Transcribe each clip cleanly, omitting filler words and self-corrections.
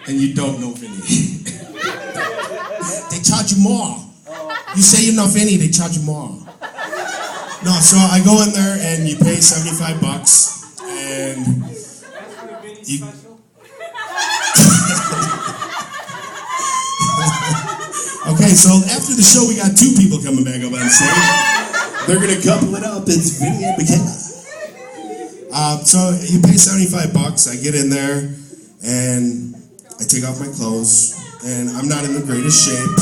and you don't know Vinnie. They charge you more. You say you know Vinnie, they charge you more. No, so I go in there and you pay $75 and you... Okay, so after the show we got two people coming back up on stage. They're gonna couple it up. It's Vinnie and McKenna. So you pay $75. I get in there and I take off my clothes and I'm not in the greatest shape.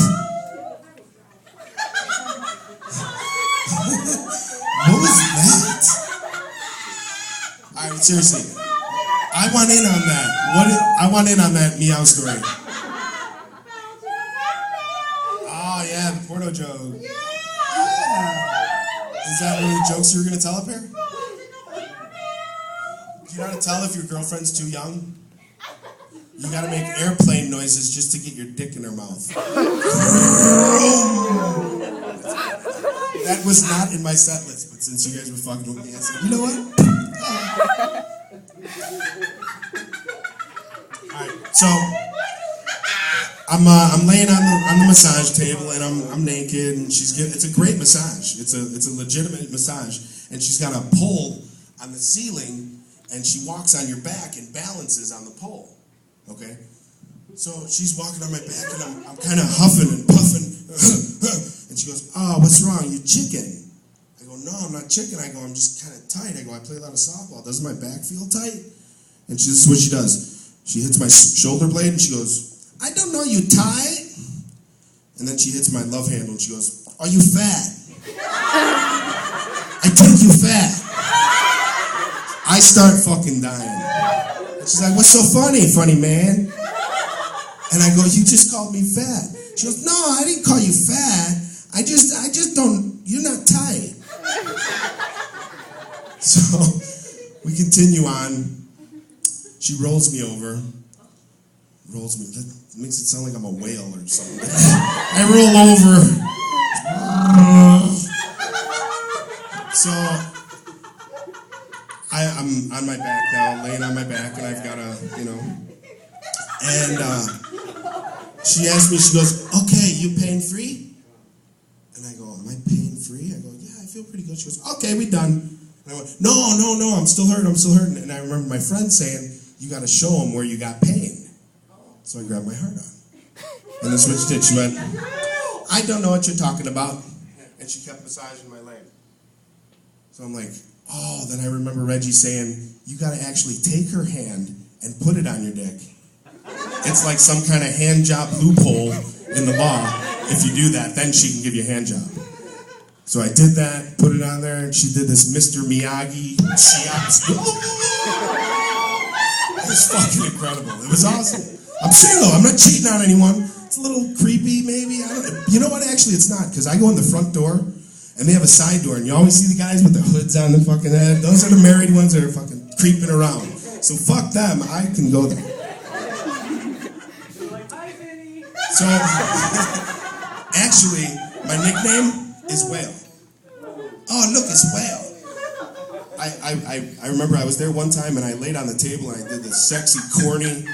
What was that? All right, seriously. I want in on that. I want in on that meow story. Oh yeah, the porno joke. Yeah. Is that one of the jokes you were gonna tell up here? Do you know how to tell if your girlfriend's too young? You gotta make airplane noises just to get your dick in her mouth. That was not in my set list, but since you guys were fucking with me, I said, you know what? Alright, so I'm laying on the massage table and I'm naked and it's a great massage. It's a legitimate massage. And she's got a pole on the ceiling and she walks on your back and balances on the pole. Okay? So she's walking on my back and I'm kind of huffing and puffing. And she goes, oh, what's wrong? You chicken? I go, no, I'm not chicken. I go, I'm just kind of tight. I go, I play a lot of softball. Doesn't my back feel tight? And this is what she does. She hits my shoulder blade and she goes, I don't know you tight. And then she hits my love handle and she goes, are you fat? I think you fat. I start fucking dying. She's like, what's so funny, funny man? And I go, you just called me fat. She goes, no, I didn't call you fat. I just don't, you're not tight. So we continue on. She rolls me over. Rolls me, that makes it sound like I'm a whale or something. I roll over. So I'm on my back now, laying on my back, and I've got and she asked me, she goes, okay, you pain free? And I go, am I pain free? I go, yeah, I feel pretty good. She goes, okay, we done. And I went, no, I'm still hurting. And I remember my friend saying, you got to show them where you got pain. So I grabbed my heart on. And the switch did. She went, I don't know what you're talking about. And she kept massaging my leg. So I'm like, oh, then I remember Reggie saying, you got to actually take her hand and put it on your dick. It's like some kind of hand job loophole in the law. If you do that, then she can give you a hand job. So I did that, put it on there, and she did this Mr. Miyagi. It was fucking incredible. It was awesome. I'm single. I'm not cheating on anyone. It's a little creepy, maybe. I don't know. You know what? Actually, it's not, because I go in the front door, and they have a side door, and you always see the guys with the hoods on the fucking head. Those are the married ones that are fucking creeping around. So fuck them. I can go there. So, actually, my nickname is Whale. Oh, look, it's Whale. I remember I was there one time and I laid on the table and I did this sexy, corny,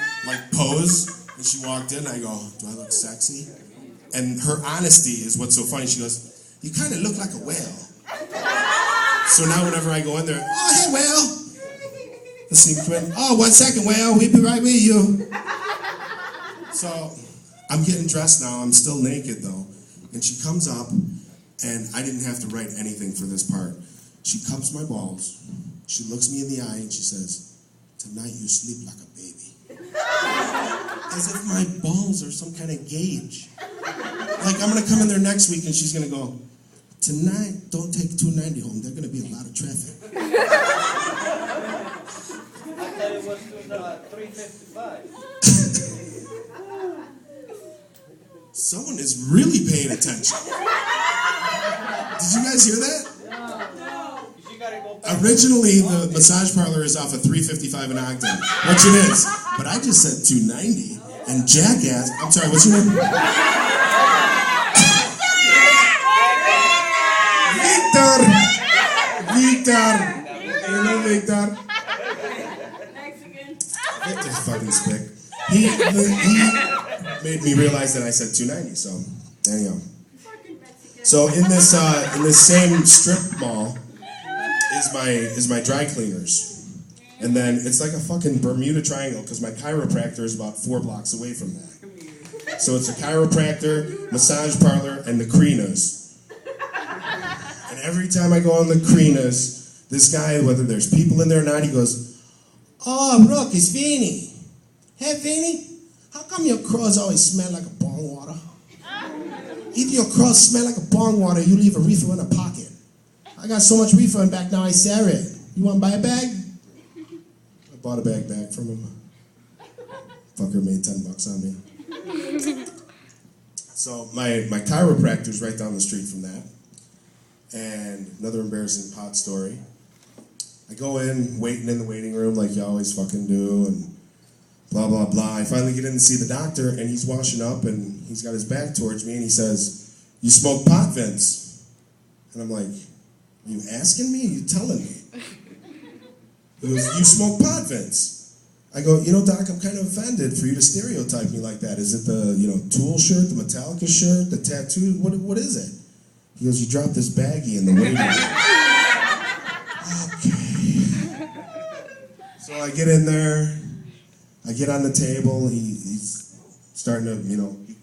pose. And she walked in and I go, do I look sexy? And her honesty is what's so funny. She goes, you kind of look like a whale. So now whenever I go in there, oh, hey, Whale. Oh, 1 second, Whale. We'll be right with you. So I'm getting dressed now. I'm still naked, though. And she comes up, and I didn't have to write anything for this part. She cups my balls. She looks me in the eye, and she says, tonight you sleep like a baby. As if my balls are some kind of gauge. Like, I'm going to come in there next week, and she's going to go, tonight, don't take 290 home. There's going to be a lot of traffic. I thought it was 355. Someone is really paying attention. Did you guys hear that? No. You gotta go back. Originally, the massage parlor is off of 355 in Ogden, which it is. But I just said 290. And Jackass, I'm sorry, what's your name? Victor. You know Victor. Mexican. Victor's fucking sick. He made me realize that I said 290. So there you go. So in this same strip mall is my dry cleaners. And then it's like a fucking Bermuda Triangle because my chiropractor is about 4 blocks away from that. So it's a chiropractor, massage parlor, and the Krinas. And every time I go on the Krinas, this guy, whether there's people in there or not, he goes, "Oh, look, it's Vinnie. Hey, Vinnie, how come your clothes always smell like a bong water? If your clothes smell like a bong water, you leave a reefer in a pocket. I got so much reefer in back now, I sell it. You want to buy a bag?" I bought a bag back from him. Fucker made $10 on me. So my chiropractor's right down the street from that. And another embarrassing pot story. I go in, waiting in the waiting room like you always fucking do, and blah, blah, blah. I finally get in to see the doctor, and he's washing up, and he's got his back towards me, and he says, "You smoke pot, Vince?" And I'm like, "Are you asking me or are you telling me?" He goes, "You smoke pot, Vince?" I go, "You know, Doc, I'm kind of offended for you to stereotype me like that. Is it the, Tool shirt, the Metallica shirt, the tattoo? What is it?" He goes, "You dropped this baggie in the waiting room." Okay. So I get in there, I get on the table, he's starting to,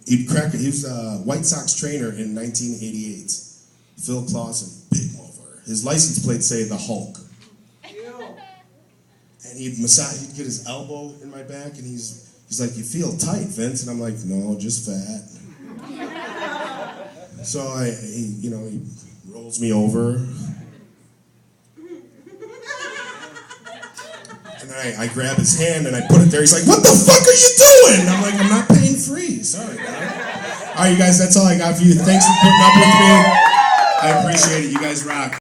he was a White Sox trainer in 1988. Phil Clausen, big mover. His license plates say the Hulk. And he'd get his elbow in my back, and he's like, "You feel tight, Vince." And I'm like, "No, just fat." So he rolls me over. And I grab his hand and I put it there. He's like, "What the fuck are you doing?" And I'm like, "I'm not paying free. Sorry, man." All right, you guys, that's all I got for you. Thanks for putting up with me. I appreciate it. You guys rock.